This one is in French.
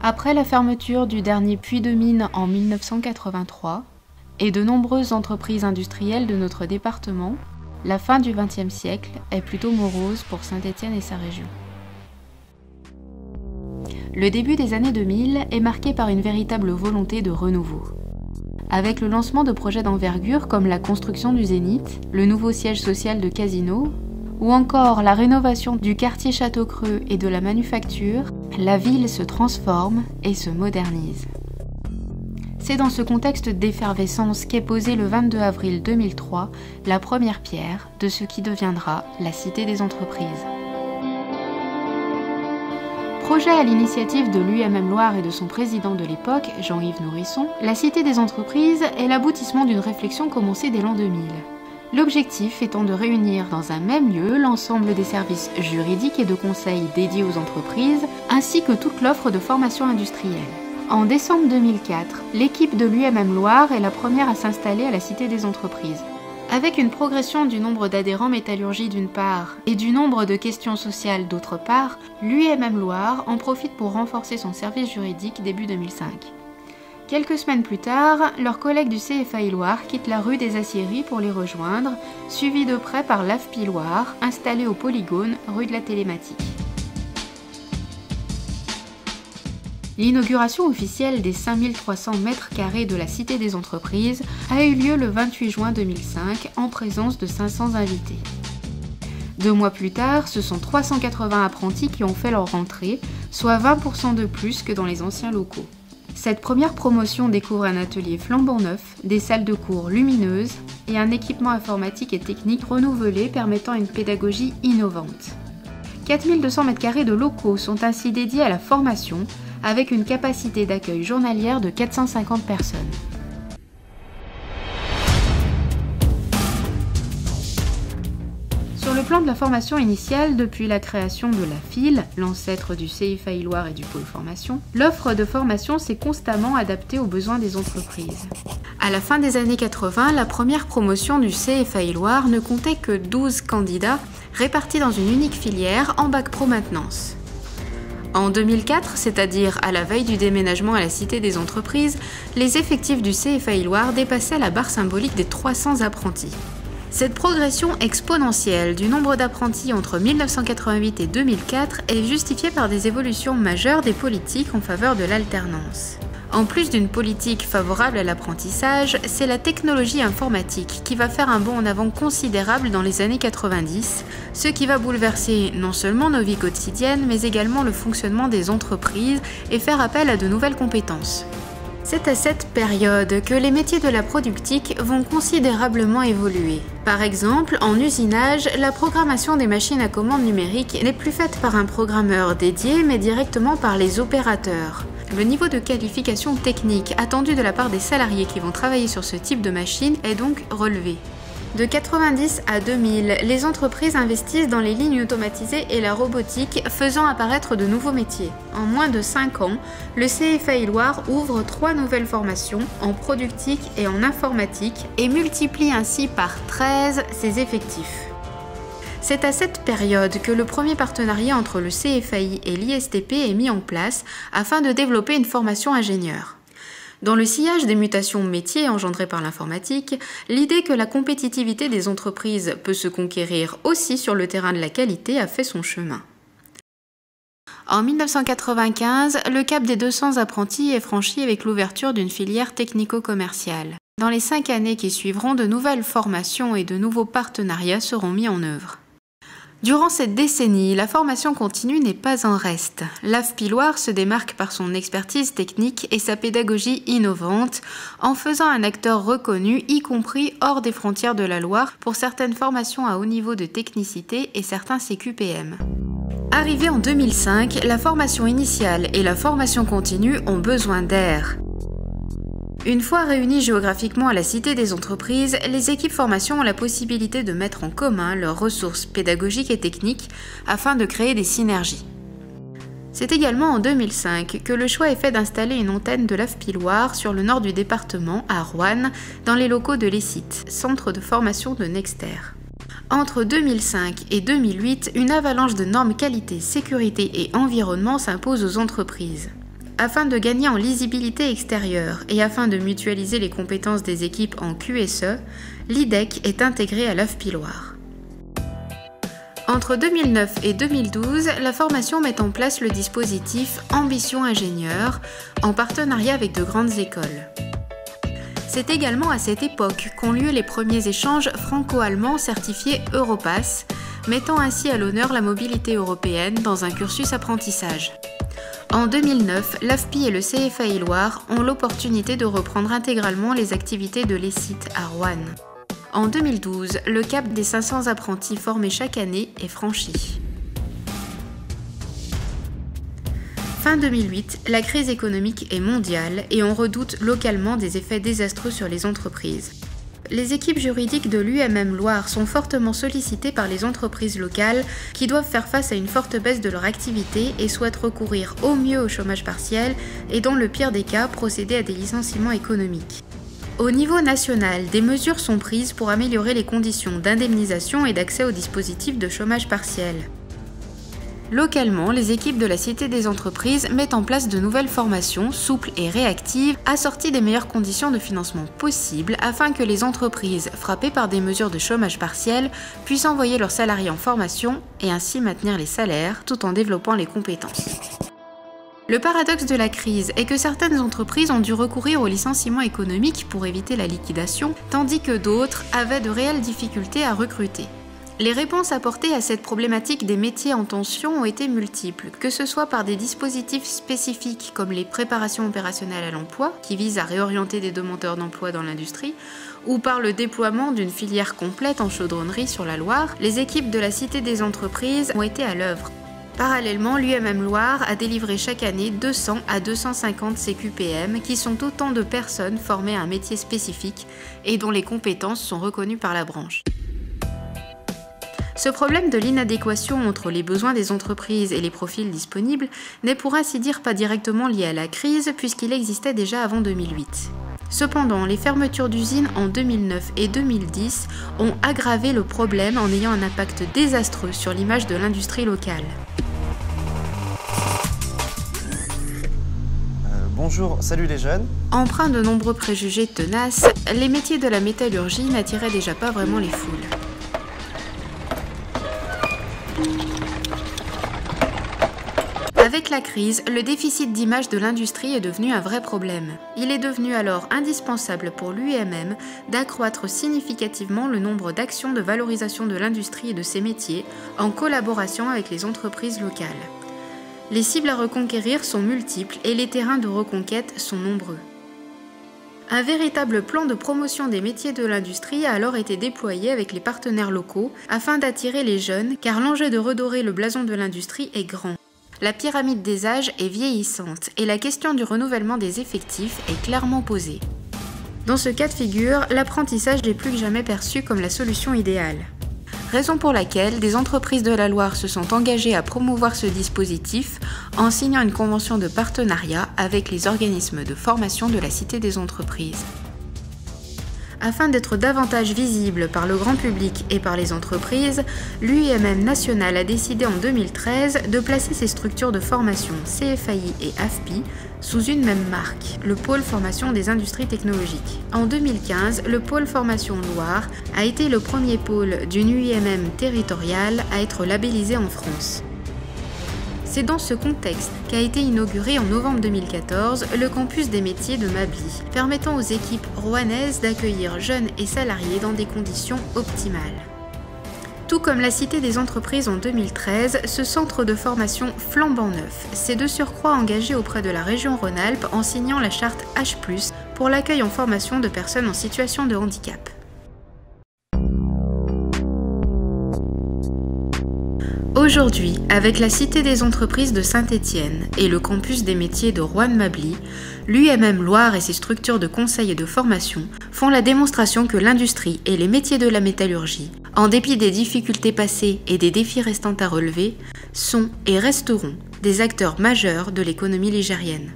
Après la fermeture du dernier puits de mine en 1983 et de nombreuses entreprises industrielles de notre département, la fin du XXe siècle est plutôt morose pour Saint-Étienne et sa région. Le début des années 2000 est marqué par une véritable volonté de renouveau. Avec le lancement de projets d'envergure comme la construction du Zénith, le nouveau siège social de Casino, ou encore la rénovation du quartier Château-Creux et de la manufacture, la ville se transforme et se modernise. C'est dans ce contexte d'effervescence qu'est posée le 22 avril 2003 la première pierre de ce qui deviendra la Cité des entreprises. Projet à l'initiative de l'UMM Loire et de son président de l'époque, Jean-Yves Nourisson, la Cité des entreprises est l'aboutissement d'une réflexion commencée dès l'an 2000. L'objectif étant de réunir dans un même lieu l'ensemble des services juridiques et de conseils dédiés aux entreprises, ainsi que toute l'offre de formation industrielle. En décembre 2004, l'équipe de l'UMM Loire est la première à s'installer à la Cité des entreprises. Avec une progression du nombre d'adhérents métallurgie d'une part et du nombre de questions sociales d'autre part, l'UMM Loire en profite pour renforcer son service juridique début 2005. Quelques semaines plus tard, leurs collègues du CFAI Loire quittent la rue des Aciéries pour les rejoindre, suivis de près par l'AFPI Loire, installé au Polygone, rue de la Télématique. L'inauguration officielle des 5300 m² de la Cité des entreprises a eu lieu le 28 juin 2005 en présence de 500 invités. 2 mois plus tard, ce sont 380 apprentis qui ont fait leur rentrée, soit 20% de plus que dans les anciens locaux. Cette première promotion découvre un atelier flambant neuf, des salles de cours lumineuses et un équipement informatique et technique renouvelé permettant une pédagogie innovante. 4200 m² de locaux sont ainsi dédiés à la formation, avec une capacité d'accueil journalière de 450 personnes. Sur le plan de la formation initiale, depuis la création de la FIL, l'ancêtre du CFAI Loire et du pôle formation, l'offre de formation s'est constamment adaptée aux besoins des entreprises. À la fin des années 80, la première promotion du CFAI Loire ne comptait que 12 candidats répartis dans une unique filière en bac pro maintenance. En 2004, c'est-à-dire à la veille du déménagement à la Cité des entreprises, les effectifs du CFAI Loire dépassaient la barre symbolique des 300 apprentis. Cette progression exponentielle du nombre d'apprentis entre 1988 et 2004 est justifiée par des évolutions majeures des politiques en faveur de l'alternance. En plus d'une politique favorable à l'apprentissage, c'est la technologie informatique qui va faire un bond en avant considérable dans les années 90, ce qui va bouleverser non seulement nos vies quotidiennes, mais également le fonctionnement des entreprises et faire appel à de nouvelles compétences. C'est à cette période que les métiers de la productique vont considérablement évoluer. Par exemple, en usinage, la programmation des machines à commande numérique n'est plus faite par un programmeur dédié, mais directement par les opérateurs. Le niveau de qualification technique attendu de la part des salariés qui vont travailler sur ce type de machine est donc relevé. De 90 à 2000, les entreprises investissent dans les lignes automatisées et la robotique, faisant apparaître de nouveaux métiers. En moins de 5 ans, le CFAI Loire ouvre 3 nouvelles formations en productique et en informatique et multiplie ainsi par 13 ses effectifs. C'est à cette période que le premier partenariat entre le CFAI et l'ISTP est mis en place afin de développer une formation ingénieur. Dans le sillage des mutations métiers engendrées par l'informatique, l'idée que la compétitivité des entreprises peut se conquérir aussi sur le terrain de la qualité a fait son chemin. En 1995, le cap des 200 apprentis est franchi avec l'ouverture d'une filière technico-commerciale. Dans les 5 années qui suivront, de nouvelles formations et de nouveaux partenariats seront mis en œuvre. Durant cette décennie, la formation continue n'est pas en reste. L'AFPI Loire se démarque par son expertise technique et sa pédagogie innovante, en faisant un acteur reconnu, y compris hors des frontières de la Loire, pour certaines formations à haut niveau de technicité et certains CQPM. Arrivée en 2005, la formation initiale et la formation continue ont besoin d'air. Une fois réunies géographiquement à la Cité des entreprises, les équipes formation ont la possibilité de mettre en commun leurs ressources pédagogiques et techniques afin de créer des synergies. C'est également en 2005 que le choix est fait d'installer une antenne de l'AFPI Loire sur le nord du département, à Roanne, dans les locaux de l'ESIT, centre de formation de Nexter. Entre 2005 et 2008, une avalanche de normes qualité, sécurité et environnement s'impose aux entreprises. afin de gagner en lisibilité extérieure et afin de mutualiser les compétences des équipes en QSE, l'IDEC est intégré à l'AFPI Loire. Entre 2009 et 2012, la formation met en place le dispositif Ambition Ingénieur en partenariat avec de grandes écoles. C'est également à cette époque qu'ont lieu les premiers échanges franco-allemands certifiés Europass, mettant ainsi à l'honneur la mobilité européenne dans un cursus apprentissage. En 2009, l'AFPI et le CFAI Loire ont l'opportunité de reprendre intégralement les activités de l'ESIT à Roanne. En 2012, le cap des 500 apprentis formés chaque année est franchi. Fin 2008, la crise économique est mondiale et on redoute localement des effets désastreux sur les entreprises. Les équipes juridiques de l'UMM Loire sont fortement sollicitées par les entreprises locales qui doivent faire face à une forte baisse de leur activité et souhaitent recourir au mieux au chômage partiel et dans le pire des cas procéder à des licenciements économiques. Au niveau national, des mesures sont prises pour améliorer les conditions d'indemnisation et d'accès au dispositif de chômage partiel. Localement, les équipes de la Cité des entreprises mettent en place de nouvelles formations souples et réactives, assorties des meilleures conditions de financement possibles afin que les entreprises frappées par des mesures de chômage partiel puissent envoyer leurs salariés en formation et ainsi maintenir les salaires tout en développant les compétences. Le paradoxe de la crise est que certaines entreprises ont dû recourir au licenciement économique pour éviter la liquidation, tandis que d'autres avaient de réelles difficultés à recruter. Les réponses apportées à cette problématique des métiers en tension ont été multiples, que ce soit par des dispositifs spécifiques comme les préparations opérationnelles à l'emploi, qui visent à réorienter des demandeurs d'emploi dans l'industrie, ou par le déploiement d'une filière complète en chaudronnerie sur la Loire, les équipes de la Cité des entreprises ont été à l'œuvre. Parallèlement, l'UMM Loire a délivré chaque année 200 à 250 CQPM, qui sont autant de personnes formées à un métier spécifique et dont les compétences sont reconnues par la branche. Ce problème de l'inadéquation entre les besoins des entreprises et les profils disponibles n'est pour ainsi dire pas directement lié à la crise puisqu'il existait déjà avant 2008. Cependant, les fermetures d'usines en 2009 et 2010 ont aggravé le problème en ayant un impact désastreux sur l'image de l'industrie locale. Bonjour, salut les jeunes. Empreints de nombreux préjugés tenaces, les métiers de la métallurgie n'attiraient déjà pas vraiment les foules. Avec la crise, le déficit d'image de l'industrie est devenu un vrai problème. Il est devenu alors indispensable pour l'UMM d'accroître significativement le nombre d'actions de valorisation de l'industrie et de ses métiers en collaboration avec les entreprises locales. Les cibles à reconquérir sont multiples et les terrains de reconquête sont nombreux. Un véritable plan de promotion des métiers de l'industrie a alors été déployé avec les partenaires locaux afin d'attirer les jeunes car l'enjeu de redorer le blason de l'industrie est grand. La pyramide des âges est vieillissante et la question du renouvellement des effectifs est clairement posée. Dans ce cas de figure, l'apprentissage n'est plus que jamais perçu comme la solution idéale. Raison pour laquelle des entreprises de la Loire se sont engagées à promouvoir ce dispositif en signant une convention de partenariat avec les organismes de formation de la Cité des entreprises. Afin d'être davantage visible par le grand public et par les entreprises, l'UMM national a décidé en 2013 de placer ses structures de formation CFAI et AFPI sous une même marque, le pôle formation des industries technologiques. En 2015, le pôle formation Loire a été le premier pôle d'une UMM territoriale à être labellisé en France. C'est dans ce contexte qu'a été inauguré en novembre 2014 le campus des métiers de Mably, permettant aux équipes rouennaises d'accueillir jeunes et salariés dans des conditions optimales. Tout comme la Cité des entreprises en 2013, ce centre de formation flambant neuf s'est de surcroît engagé auprès de la région Rhône-Alpes en signant la charte H+, pour l'accueil en formation de personnes en situation de handicap. Aujourd'hui, avec la Cité des entreprises de Saint-Étienne et le campus des métiers de Roanne-Mably, l'UMM Loire et ses structures de conseil et de formation font la démonstration que l'industrie et les métiers de la métallurgie, en dépit des difficultés passées et des défis restants à relever, sont et resteront des acteurs majeurs de l'économie ligérienne.